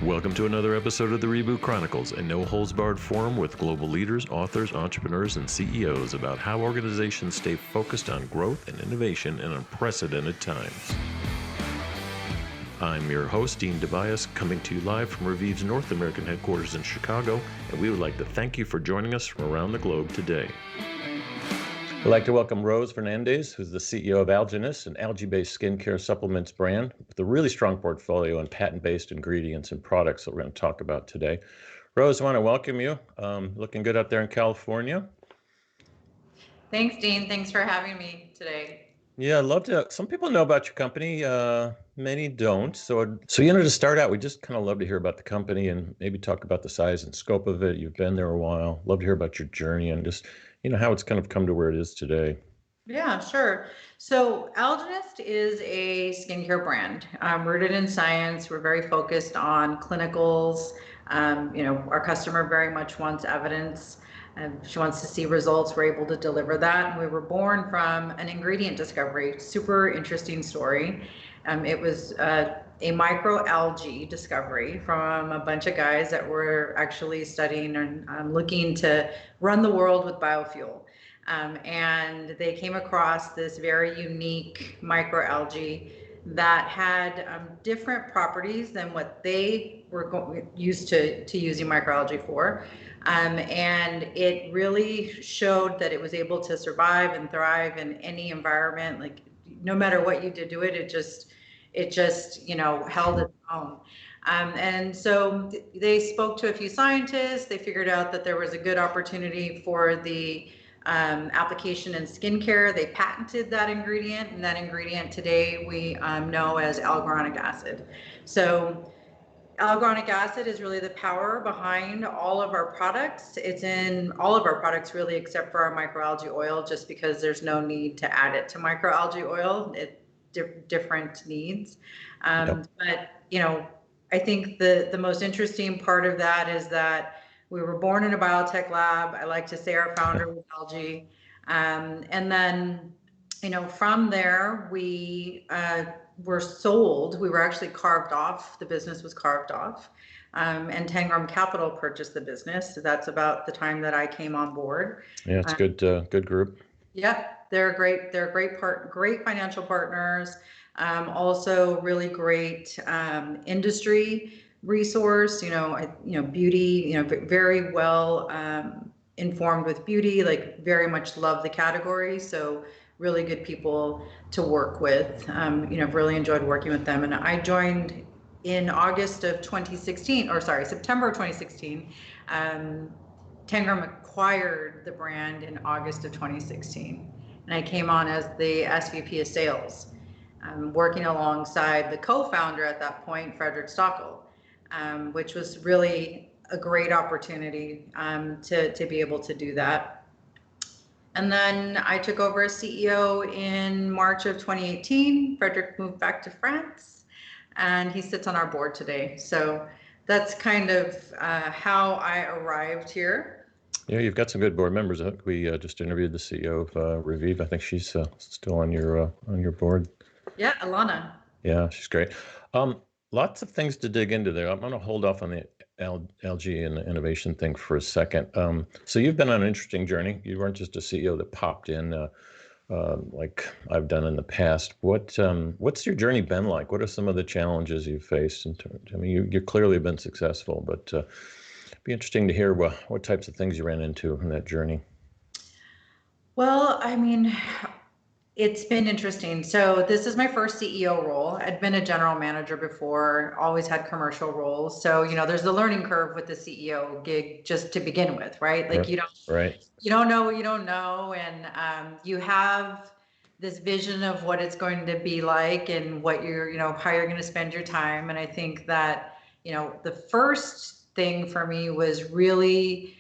Welcome to another episode of the Reboot Chronicles, a no-holds-barred forum with global leaders, authors, entrepreneurs, and CEOs about how organizations stay focused on growth and innovation in unprecedented times. I'm your host, Dean Tobias, coming to you live from Reviv's North American headquarters in Chicago, and we would like to thank you for joining us from around the globe today. I'd like to welcome Rose Fernandez, who's the CEO of Algenist, an algae-based skincare supplements brand with a really strong portfolio and patent-based ingredients and products that we're going to talk about today. Rose, I want to welcome you. Looking good out there in California. Thanks, Dean. Thanks for having me today. Yeah, I'd love to. Some people know about your company, many don't. So to start out, we just kind of love to hear about the company and maybe talk about the size and scope of it. You've been there a while. Love to hear about your journey and just how it's kind of come to where it is today. Yeah, sure. So Algenist is a skincare brand rooted in science. We're very focused on clinicals. Our customer very much wants evidence. She wants to see results. We're able to deliver that. And we were born from an ingredient discovery. Super interesting story. It was a microalgae discovery from a bunch of guys that were actually studying and looking to run the world with biofuel. And they came across this very unique microalgae that had different properties than what they were used to using microalgae for. And it really showed that it was able to survive and thrive in any environment. Like no matter what you did to it, it just held its own. And so they spoke to a few scientists. They figured out that there was a good opportunity for the application in skincare. They patented that ingredient, and that ingredient today we know as algoronic acid. So algoronic acid is really the power behind all of our products. It's in all of our products really, except for our microalgae oil, just because there's no need to add it to microalgae oil. Different needs. But I think the most interesting part of that is that we were born in a biotech lab. I like to say our founder was algae. And then, from there, we were sold. We were actually carved off. The business was carved off. And Tengram Capital purchased the business. So that's about the time that I came on board. Yeah, it's good group. Yeah, they're great. They're great financial partners. Also really great industry resource. Beauty. Very well informed with beauty. Like very much love the category. So really good people to work with. Really enjoyed working with them. And I joined in September of 2016. Tangram acquired the brand in August of 2016. And I came on as the SVP of sales, working alongside the co-founder at that point, Frederick Stockel, which was really a great opportunity to be able to do that. And then I took over as CEO in March of 2018. Frederick moved back to France, and he sits on our board today. So that's kind of how I arrived here. Yeah, you've got some good board members. I think we just interviewed the CEO of Reviv. I think she's still on your board. Yeah, Alana. Yeah, she's great. Lots of things to dig into there. I'm going to hold off on the algae and the innovation thing for a second. So you've been on an interesting journey. You weren't just a CEO that popped in like I've done in the past. What's your journey been like? What are some of the challenges you've faced? You clearly have been successful, but it'd be interesting to hear what types of things you ran into in that journey. Well, it's been interesting. So this is my first CEO role. I'd been a general manager before, always had commercial roles. So, there's the learning curve with the CEO gig just to begin with, right? Like you don't know what you don't know. And you have this vision of what it's going to be like and what how you're going to spend your time. And I think that, the first thing for me was really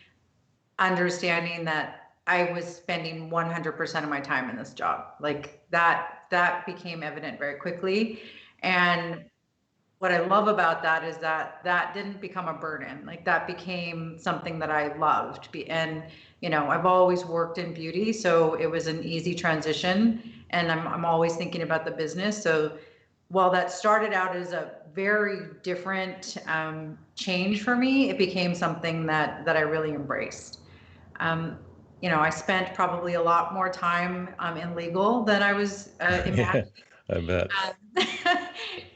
understanding that I was spending 100% of my time in this job. Like that became evident very quickly. And what I love about that is that didn't become a burden. Like that became something that I loved. And, I've always worked in beauty, so it was an easy transition. And I'm always thinking about the business. So while that started out as a very different change for me, it became something that I really embraced. I spent probably a lot more time in legal than I was Yeah, imagining. I bet.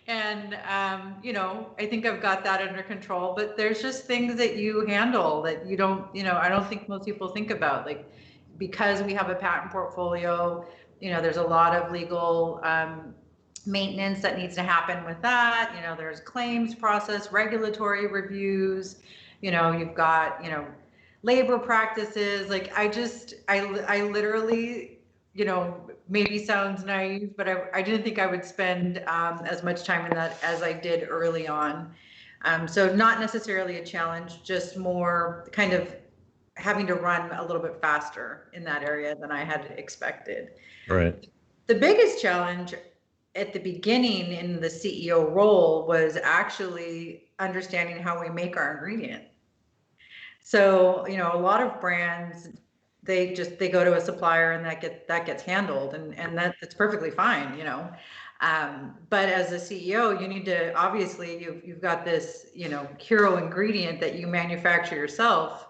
And, I think I've got that under control, but there's just things that you handle that you don't, I don't think most people think about. Like, because we have a patent portfolio, there's a lot of legal maintenance that needs to happen with that. There's claims process, regulatory reviews, you've got, labor practices. Like, I literally, maybe sounds naive, but I didn't think I would spend as much time in that as I did early on. So not necessarily a challenge, just more kind of having to run a little bit faster in that area than I had expected. Right. The biggest challenge at the beginning in the CEO role was actually understanding how we make our ingredient. So, a lot of brands, they go to a supplier and that gets handled, and that's perfectly fine, but as a CEO, you need to, obviously you've got this, hero ingredient that you manufacture yourself.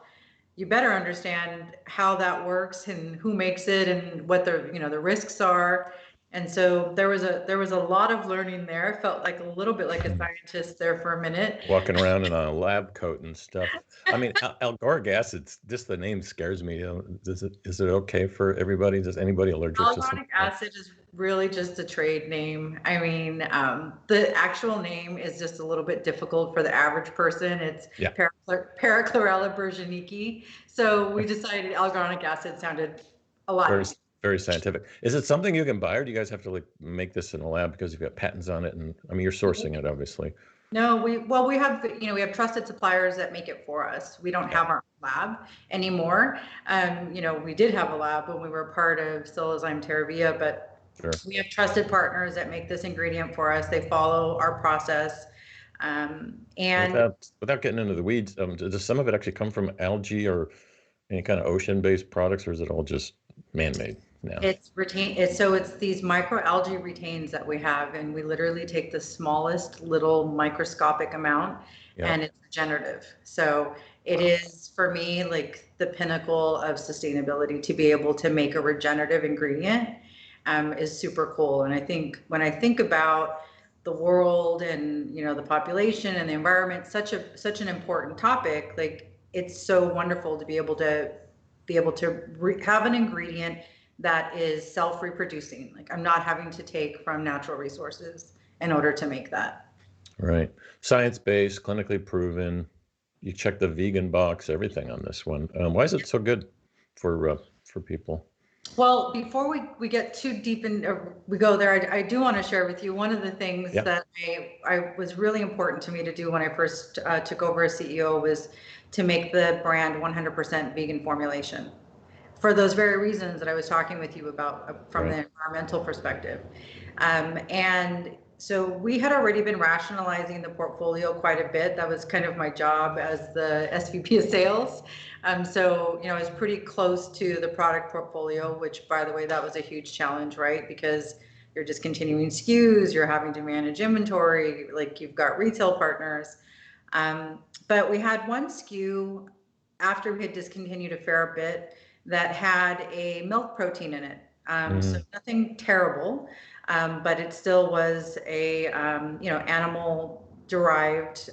You better understand how that works and who makes it and what the risks are. And so there was a lot of learning there. I felt like a little bit like a scientist there for a minute. Walking around in a lab coat and stuff. I mean, algoric acid, just the name scares me. Is it okay for everybody? Does anybody allergic to something? Algonic acid is really just a trade name. I mean, the actual name is just a little bit difficult for the average person. It's Parachlorella burgenicki. So we decided algonic acid sounded a lot Very, easier. very scientific. Is it something you can buy, or do you guys have to like make this in a lab because you've got patents on it? And I mean, you're sourcing it, obviously. No, we have, we have trusted suppliers that make it for us. We don't have our lab anymore. We did have a lab when we were part of Silozyme Terravia, but Sure. we have trusted partners that make this ingredient for us. They follow our process. And without getting into the weeds, does some of it actually come from algae or any kind of ocean-based products, or is it all just man-made now? It's these microalgae retains that we have, and we literally take the smallest little microscopic amount, and it's regenerative. So it is, for me, like the pinnacle of sustainability to be able to make a regenerative ingredient is super cool. And I think when I think about the world and the population and the environment, such an important topic, like it's so wonderful to be able to have an ingredient that is self-reproducing. Like, I'm not having to take from natural resources in order to make that. Right. Science-based, clinically proven. You check the vegan box, everything on this one. Why is it so good for people? Well, before we get too deep in, we go there, I do want to share with you one of the things that I was really important to me to do when I first took over as CEO was to make the brand 100% vegan formulation, for those very reasons that I was talking with you about from the environmental perspective. And so we had already been rationalizing the portfolio quite a bit. That was kind of my job as the SVP of sales. So, I was pretty close to the product portfolio, which, by the way, that was a huge challenge, right? Because you're discontinuing SKUs, you're having to manage inventory, like you've got retail partners. But we had one SKU after we had discontinued a fair bit that had a milk protein in it. So nothing terrible, but it still was a, animal derived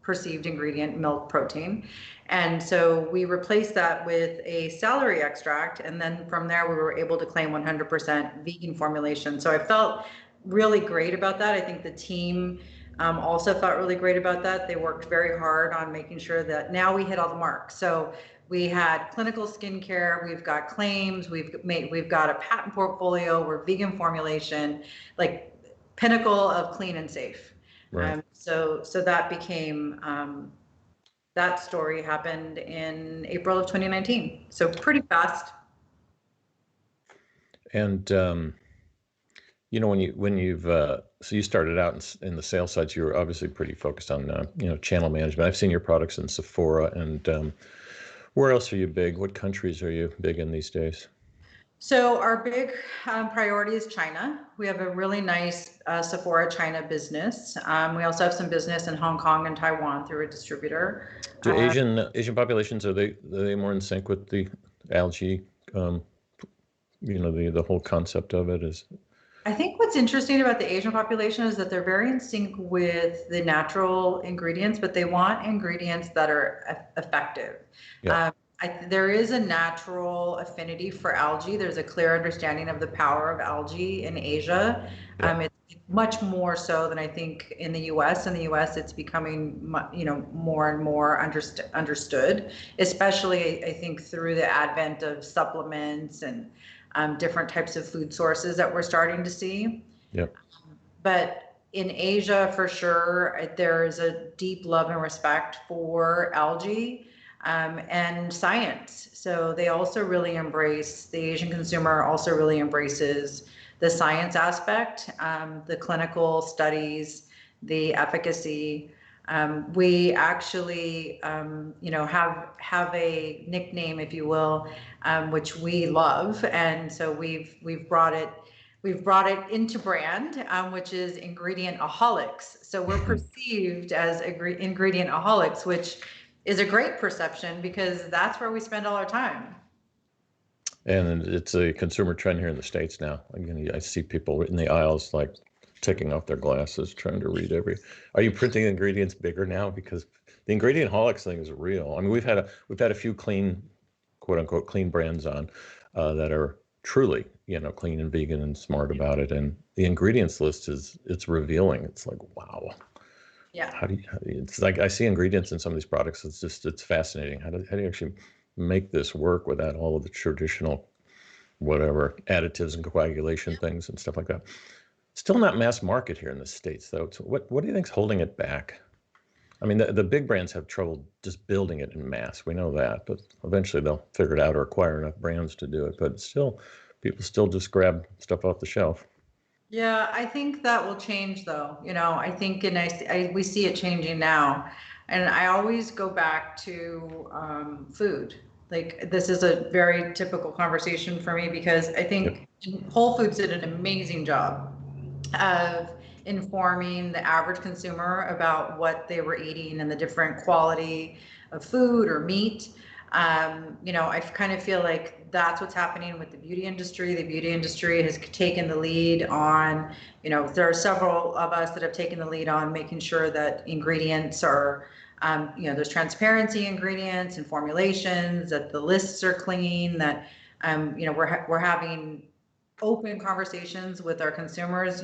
perceived ingredient, milk protein. And so we replaced that with a celery extract. And then from there, we were able to claim 100% vegan formulation. So I felt really great about that. I think the team also felt really great about that. They worked very hard on making sure that now we hit all the marks. So we had clinical skincare, we've got claims, we've got a patent portfolio, we're vegan formulation, like pinnacle of clean and safe. Right. So that became, that story happened in April of 2019. So pretty fast. And when you've so you started out in the sales side, you were obviously pretty focused on channel management. I've seen your products in Sephora, and where else are you big? What countries are you big in these days? So our big priority is China. We have a really nice Sephora China business. We also have some business in Hong Kong and Taiwan through a distributor. Do Asian populations, are they more in sync with the algae? The whole concept of it is. I think what's interesting about the Asian population is that they're very in sync with the natural ingredients, but they want ingredients that are effective. Yeah. There is a natural affinity for algae. There's a clear understanding of the power of algae in Asia. Yeah. It's much more so than I think in the U.S. In the U.S., it's becoming, more and more understood, especially I think through the advent of supplements and different types of food sources that we're starting to see. Yep. But in Asia, for sure, there is a deep love and respect for algae and science. So they also really embrace, the Asian consumer also really embraces the science aspect, the clinical studies, the efficacy. We actually, have a nickname, if you will, which we love, and so we've brought it into brand, which is ingredient-aholics. So we're perceived as ingredient-aholics, which is a great perception because that's where we spend all our time. And it's a consumer trend here in the States now. I see people in the aisles like taking off their glasses, trying to read Are you printing ingredients bigger now? Because the ingredient-holics thing is real. I mean, we've had a few clean, quote unquote, clean brands on that are truly, clean and vegan and smart about it. And the ingredients list it's revealing. It's like, wow. Yeah. It's like I see ingredients in some of these products. It's fascinating. How do you actually make this work without all of the traditional, whatever, additives and coagulation things and stuff like that? Still not mass market here in the States, though. So what do you think's holding it back? I mean, the big brands have trouble just building it in mass. We know that, but eventually they'll figure it out or acquire enough brands to do it. But still, people still just grab stuff off the shelf. Yeah, I think that will change though. I think, and we see it changing now. And I always go back to food. Like this is a very typical conversation for me because I think Whole Foods did an amazing job of informing the average consumer about what they were eating and the different quality of food or meat. I kind of feel like that's what's happening with the beauty industry. The beauty industry has taken the lead on, there are several of us that have taken the lead on making sure that ingredients are, there's transparency ingredients and formulations, that the lists are clean, that, we're having open conversations with our consumers.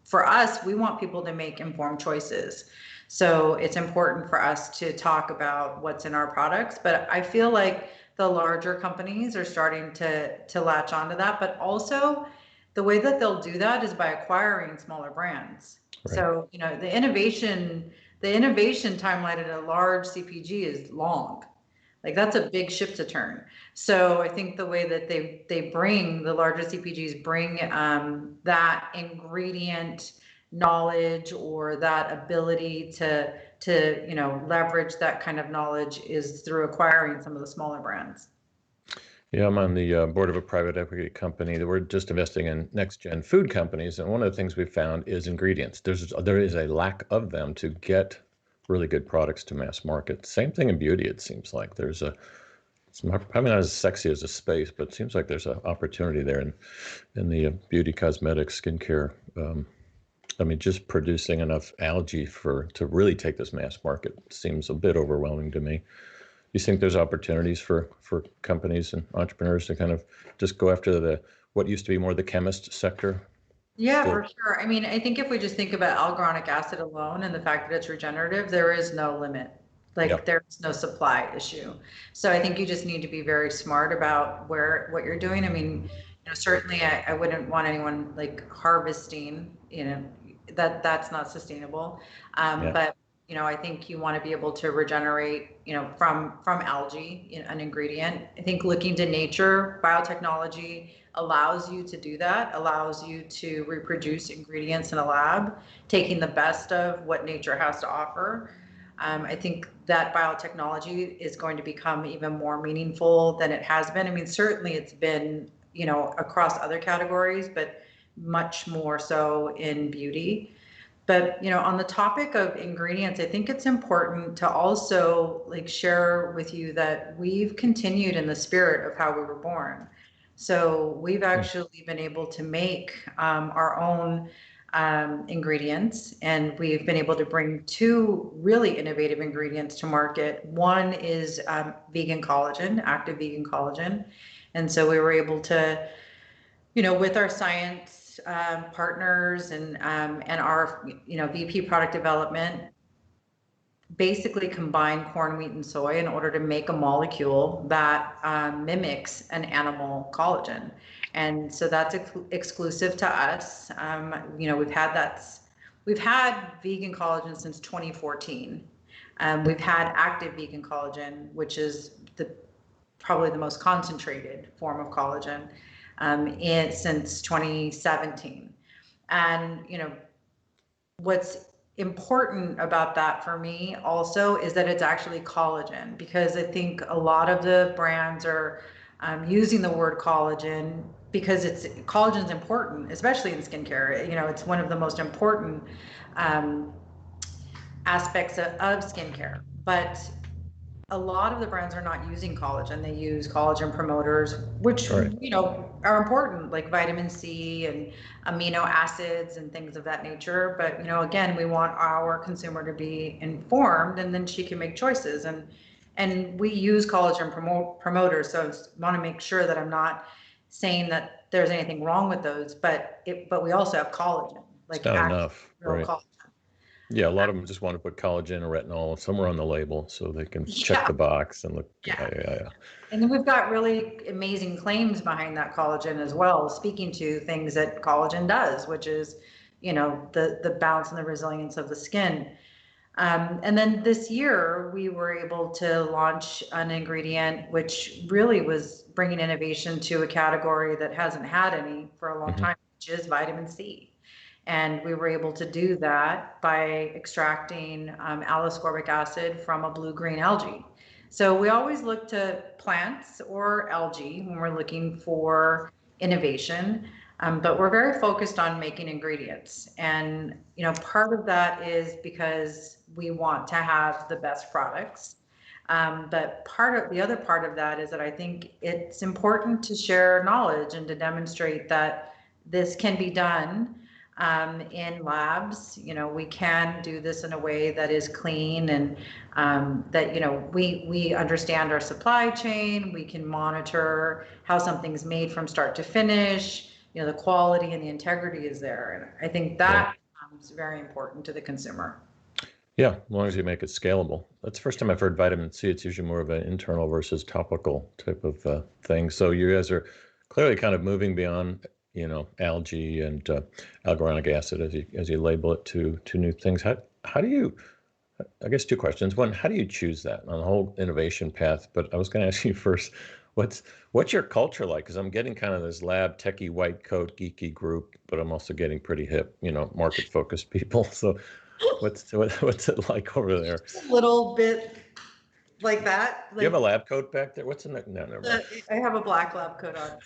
For us, we want people to make informed choices. So it's important for us to talk about what's in our products. But I feel like the larger companies are starting to latch onto that. But also the way that they'll do that is by acquiring smaller brands. Right. So, the innovation timeline at a large CPG is long. Like that's a big ship to turn. So I think the way that they bring, the larger CPGs bring that ingredient knowledge or that ability to leverage that kind of knowledge is through acquiring some of the smaller brands. Yeah, I'm on the board of a private equity company that we're just investing in next gen food companies, and one of the things we've found is ingredients. There is a lack of them to get really good products to mass market. Same thing in beauty. It seems like it's probably not as sexy as a space, but it seems like there's an opportunity there in the beauty, cosmetics, skincare. Just producing enough algae to really take this mass market seems a bit overwhelming to me. You think there's opportunities for companies and entrepreneurs to kind of just go after what used to be more the chemist sector? Yeah, for sure. I think if we just think about algoronic acid alone and the fact that it's regenerative, there is no limit. There's no supply issue. So I think you just need to be very smart about what you're doing. Certainly I wouldn't want anyone harvesting, that's not sustainable. But I think you want to be able to regenerate, from algae, an ingredient. I think looking to nature, biotechnology allows you to do that, allows you to reproduce ingredients in a lab, taking the best of what nature has to offer. I think that biotechnology is going to become even more meaningful than it has been. Certainly it's been across other categories, but much more so in beauty. But, on the topic of ingredients, I think it's important to also like share with you that we've continued in the spirit of how we were born. So we've actually been able to make our own ingredients, and we've been able to bring two really innovative ingredients to market. One is vegan collagen, active vegan collagen. And so we were able to, with our science partners and our, VP product development, basically combine corn, wheat, and soy in order to make a molecule that mimics an animal collagen. And so that's exclusive to us. We've had vegan collagen since 2014. We've had active vegan collagen, which is probably the most concentrated form of collagen, since 2017. And, what's important about that for me also is that it's actually collagen, because I think a lot of the brands are using the word collagen because collagen is important, especially in skincare. It's one of the most important aspects of skincare. But a lot of the brands are not using collagen. They use collagen promoters, which, Right. are important, like vitamin C and amino acids and things of that nature. But, again, we want our consumer to be informed, and then she can make choices. And we use collagen promoters. So I want to make sure that I'm not saying that there's anything wrong with those, but we also have collagen, like It's not enough, real right? collagen. Yeah, a lot of them just want to put collagen or retinol somewhere on the label so they can check the box and look. Yeah. And then we've got really amazing claims behind that collagen as well, speaking to things that collagen does, which is, the bounce and the resilience of the skin. And then this year, we were able to launch an ingredient which really was bringing innovation to a category that hasn't had any for a long time, which is vitamin C. And we were able to do that by extracting L-ascorbic acid from a blue-green algae. So we always look to plants or algae when we're looking for innovation, but we're very focused on making ingredients. And, part of that is because we want to have the best products. But the other part of that is that I think it's important to share knowledge and to demonstrate that this can be done in labs. We can do this in a way that is clean, and that, we understand our supply chain. We can monitor how something's made from start to finish. The quality and the integrity is there. And I think that becomes very important to the consumer. Yeah, as long as you make it scalable. That's the first time I've heard vitamin C. It's usually more of an internal versus topical type of thing. So you guys are clearly kind of moving beyond, algae and algoronic acid as you label it to new things. How do you? I guess two questions. One, how do you choose that on the whole innovation path? But I was going to ask you first, what's your culture like? Because I'm getting kind of this lab techie white coat geeky group, but I'm also getting pretty hip, market focused people. So what's it like over there? Just a little bit like that. You have a lab coat back there? What's in that? No, never mind. I have a black lab coat on.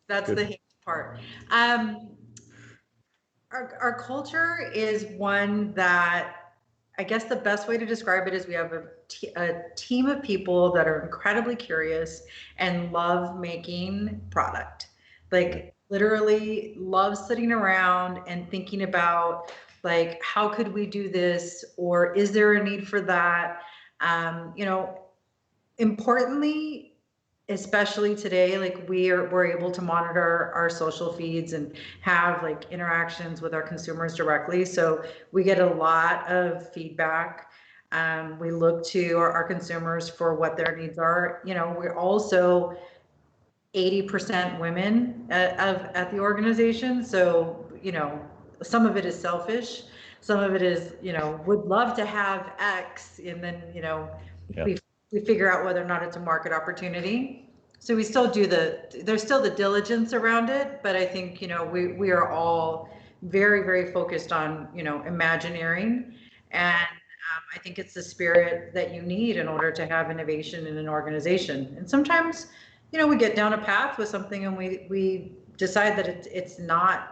That's Good. the hip part. Our culture is one that, I guess the best way to describe it is we have a team of people that are incredibly curious and love making product. Like literally love sitting around and thinking about, like, how could we do this? Or is there a need for that? Importantly, especially today, like we're able to monitor our social feeds and have like interactions with our consumers directly. So we get a lot of feedback. We look to our consumers for what their needs are. We're also 80% women at the organization. So, some of it is selfish. Some of it is, would love to have X, and then, we figure out whether or not it's a market opportunity. So we still do there's still the diligence around it, but I think, we are all very, very focused on, Imagineering. And I think it's the spirit that you need in order to have innovation in an organization. And sometimes, we get down a path with something and we decide that it's not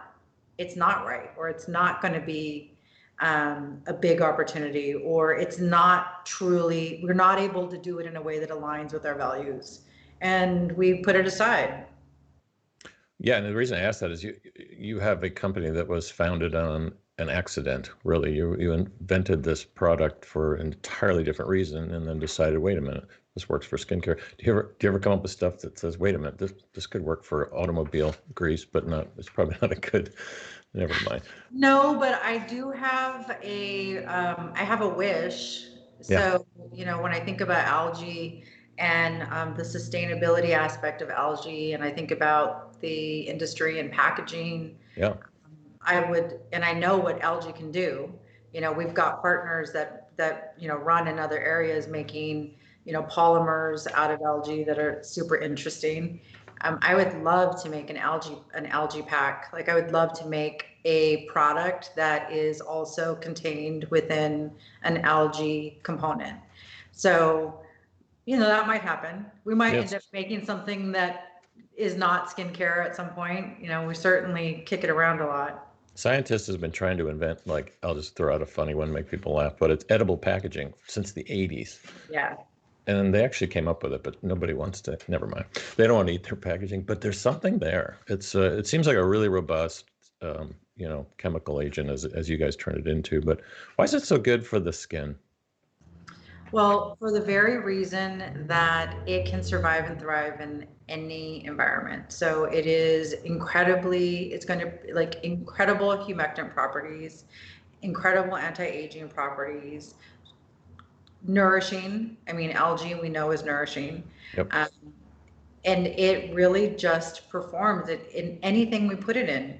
right, or it's not going to be a big opportunity, or it's not truly, we're not able to do it in a way that aligns with our values, and we put it aside. Yeah, and the reason I asked that is you have a company that was founded on an accident, really. You invented this product for an entirely different reason, and then decided, wait a minute, this works for skincare. Do you ever come up with stuff that says, wait a minute, this could work for automobile grease, but it's probably not a good. Never mind. No, but I do have I have a wish. Yeah. So, when I think about algae and the sustainability aspect of algae, and I think about the industry and packaging, Yeah. and I know what algae can do. We've got partners that run in other areas making, polymers out of algae that are super interesting. I would love to make an algae pack. Like, I would love to make a product that is also contained within an algae component. So, that might happen. We might end up making something that is not skincare at some point. We certainly kick it around a lot. Scientists have been trying to invent, like, I'll just throw out a funny one, make people laugh, but it's edible packaging since the 80s. Yeah. And they actually came up with it, but nobody wants to. Never mind. They don't want to eat their packaging, but there's something there. It seems like a really robust, chemical agent as you guys turn it into. But why is it so good for the skin? Well, for the very reason that it can survive and thrive in any environment. So it's going to like incredible humectant properties, incredible anti-aging properties, nourishing. I mean, algae we know is nourishing. Yep. And it really just performs it in anything we put it in.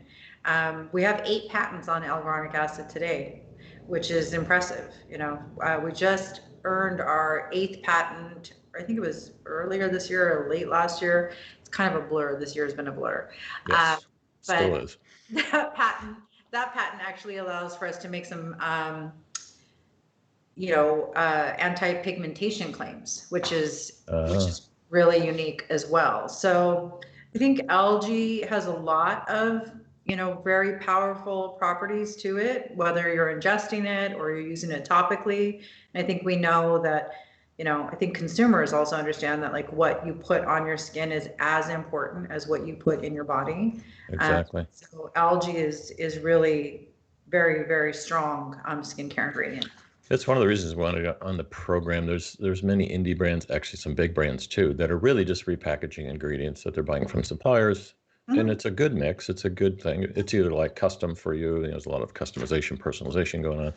We have 8 patents on hyaluronic acid today, which is impressive. We just earned our 8th patent. I think it was earlier this year or late last year. It's kind of a blur. This year has been a blur. Yes, still is. That patent actually allows for us to make some anti-pigmentation claims, which is really unique as well. So I think algae has a lot of, very powerful properties to it, whether you're ingesting it or you're using it topically. And I think we know that, I think consumers also understand that, like, what you put on your skin is as important as what you put in your body. Exactly. So algae is really very, very strong skincare ingredient. That's one of the reasons we wanted on the program. There's many indie brands, actually some big brands too, that are really just repackaging ingredients that they're buying from suppliers. Mm-hmm. And it's a good mix. It's a good thing. It's either like custom for you. There's a lot of customization, personalization going on,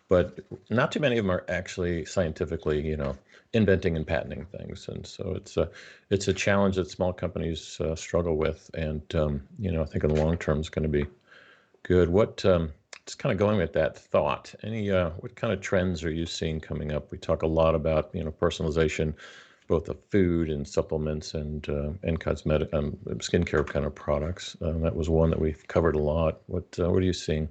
but not too many of them are actually scientifically, inventing and patenting things. And so it's a challenge that small companies struggle with. And, I think in the long term is going to be good. Just kind of going with that thought, what kind of trends are you seeing coming up? We talk a lot about, personalization, both of food and supplements and cosmetic, skincare kind of products. That was one that we've covered a lot. What are you seeing?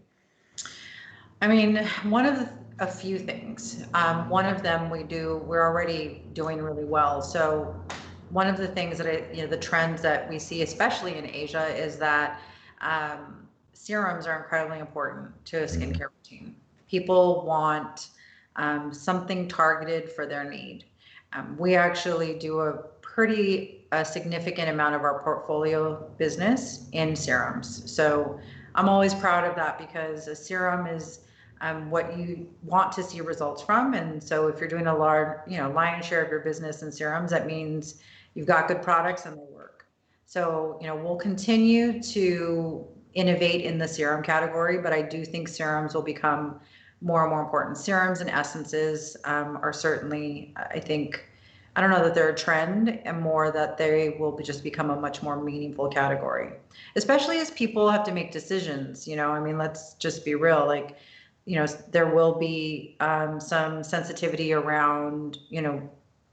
I mean, a few things. One of them we're already doing really well. So one of the things that the trends that we see, especially in Asia, is that serums are incredibly important to a skincare routine. People want something targeted for their need. We actually do a pretty significant amount of our portfolio business in serums. So I'm always proud of that, because a serum is what you want to see results from. And so if you're doing a large, lion's share of your business in serums, that means you've got good products and they work. So, we'll continue to innovate in the serum category, but I do think serums will become more and more important. Serums and essences are certainly, I don't know that they're a trend, and more that they will just become a much more meaningful category, especially as people have to make decisions. Let's just be real. Like, there will be some sensitivity around,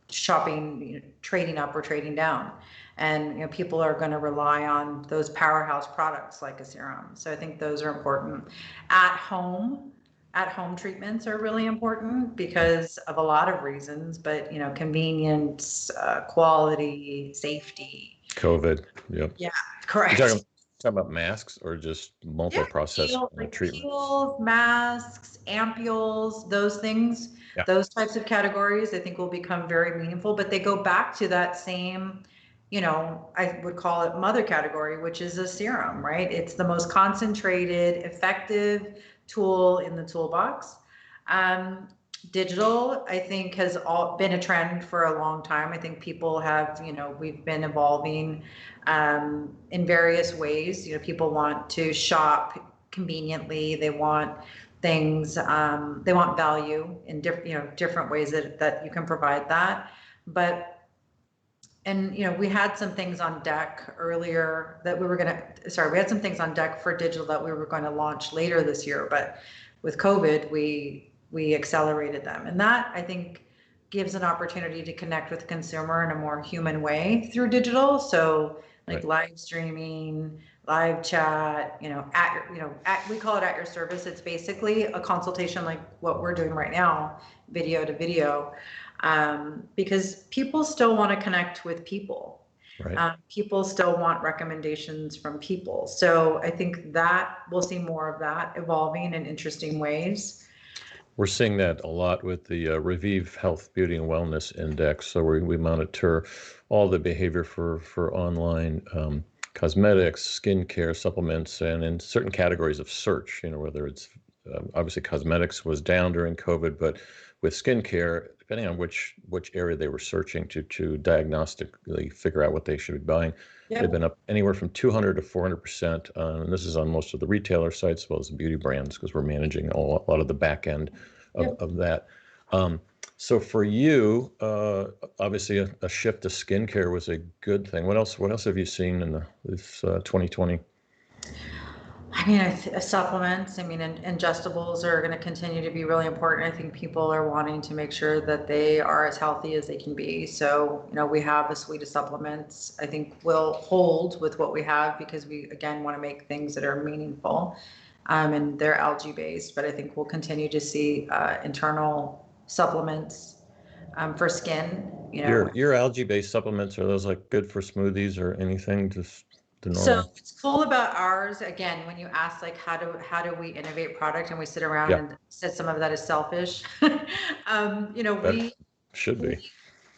shopping, trading up or trading down. And people are going to rely on those powerhouse products like a serum. So I think those are important. At home, at-home treatments are really important because of a lot of reasons, but convenience, quality, safety. COVID. Yep. Yeah, You're correct. talking about masks or just Yeah, multi-process treatments? peels, masks, ampules, those things, Yeah. those types of categories, I think will become very meaningful. But they go back to that same, I would call it mother category, which is a serum, right? It's the most concentrated, effective tool in the toolbox. Digital, I think, has all been a trend for a long time. I think people have, we've been evolving in various ways. People want to shop conveniently. They want things. They want value in different ways that you can provide that. We had some things on deck earlier that we had some things on deck for digital that we were going to launch later this year, but with COVID, we accelerated them. And that, I think, gives an opportunity to connect with the consumer in a more human way through digital. So like live streaming, live chat, we call it at your service. It's basically a consultation like what we're doing right now, video to video, because people still want to connect with people. Right. People still want recommendations from people. So I think that we'll see more of that evolving in interesting ways. We're seeing that a lot with the Revive Health, Beauty, and Wellness Index. So we monitor all the behavior for online cosmetics, skincare, supplements, and in certain categories of search, whether it's obviously cosmetics was down during COVID, but with skincare, depending on which area they were searching to diagnostically figure out what they should be buying, they've been up anywhere from 200 to 400%. And this is on most of the retailer sites as well as the beauty brands, because we're managing a lot of the back end of that. So for you, obviously a shift to skincare was a good thing. What else have you seen in this 2020? I mean, supplements, and ingestibles are going to continue to be really important. I think people are wanting to make sure that they are as healthy as they can be. So, we have a suite of supplements. I think we'll hold with what we have because we, again, want to make things that are meaningful. And they're algae based, but I think we'll continue to see internal supplements for skin. Your algae based supplements, are those like good for smoothies or anything? Just the normal? So what's cool about ours, again, when you ask like how do we innovate product, and we sit around and said some of that is selfish. That should be.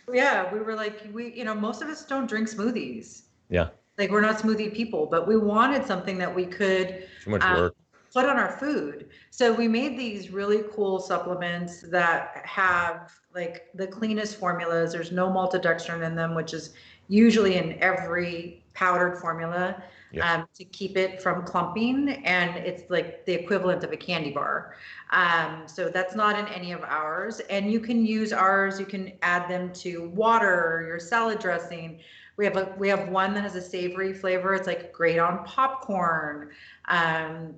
We were like, most of us don't drink smoothies. Yeah. Like we're not smoothie people, but we wanted something that we could too much work. Put on our food. So we made these really cool supplements that have like the cleanest formulas. There's no maltodextrin in them, which is usually in every powdered formula, to keep it from clumping. And it's like the equivalent of a candy bar. So that's not in any of ours. And you can use ours, you can add them to water, your salad dressing. We have one that has a savory flavor. It's like great on popcorn.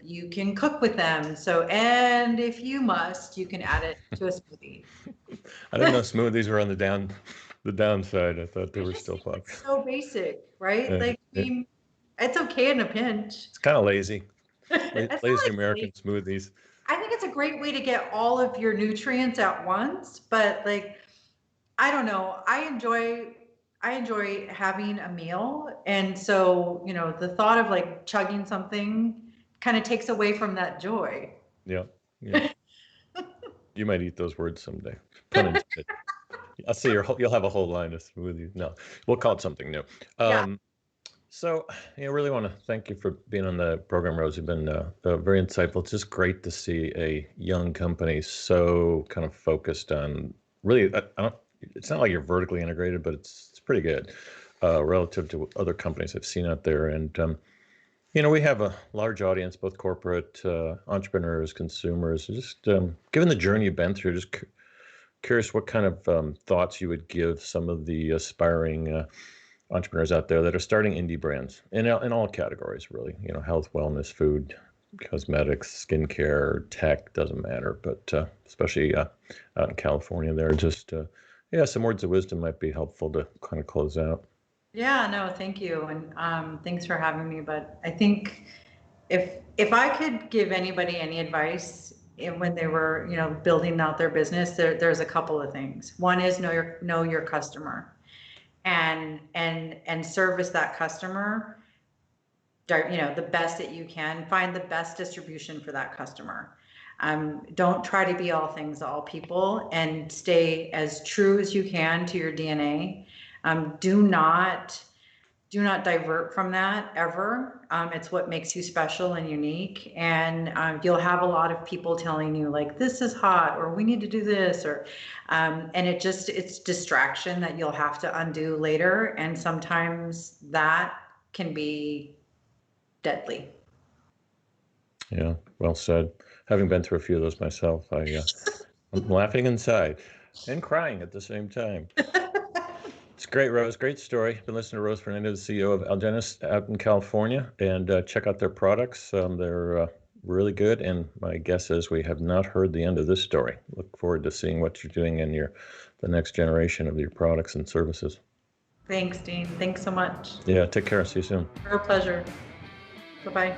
You can cook with them. So, and if you must, you can add it to a smoothie. I didn't know smoothies were on the downside. I thought they were still popular. It's so basic, right? It's okay in a pinch. It's kind of lazy. Lazy American smoothies. I think it's a great way to get all of your nutrients at once, but I don't know. I enjoy having a meal. And so, the thought of chugging something kind of takes away from that joy. Yeah. You might eat those words someday. Pun intended. I'll see you'll have a whole line of smoothies. No, we'll call it something new. So, I really want to thank you for being on the program, Rose. You've been very insightful. It's just great to see a young company so kind of focused on really, it's not like you're vertically integrated, but it's pretty good relative to other companies I've seen out there. And, we have a large audience, both corporate entrepreneurs, consumers. Just given the journey you've been through, just curious what kind of thoughts you would give some of the aspiring entrepreneurs out there that are starting indie brands in all categories, really. Health, wellness, food, cosmetics, skincare, tech, doesn't matter. But especially out in California, there, just some words of wisdom might be helpful to kind of close out. Yeah, no, thank you. And thanks for having me. But I think if I could give anybody any advice, when they were, building out their business, there's a couple of things. One is know your customer, and service that customer, the best that you can. Find the best distribution for that customer. Don't try to be all things to all people, and stay as true as you can to your DNA. Do not divert from that ever. It's what makes you special and unique. And you'll have a lot of people telling you like, this is hot, or we need to do this, or and it's distraction that you'll have to undo later. And sometimes that can be deadly. Yeah, well said. Having been through a few of those myself, I'm laughing inside and crying at the same time. It's great, Rose. Great story. Been listening to Rose Fernandez, CEO of Algenist out in California, and check out their products. They're really good, and my guess is we have not heard the end of this story. Look forward to seeing what you're doing in the next generation of your products and services. Thanks, Dean. Thanks so much. Yeah, take care. See you soon. Real pleasure. Bye-bye.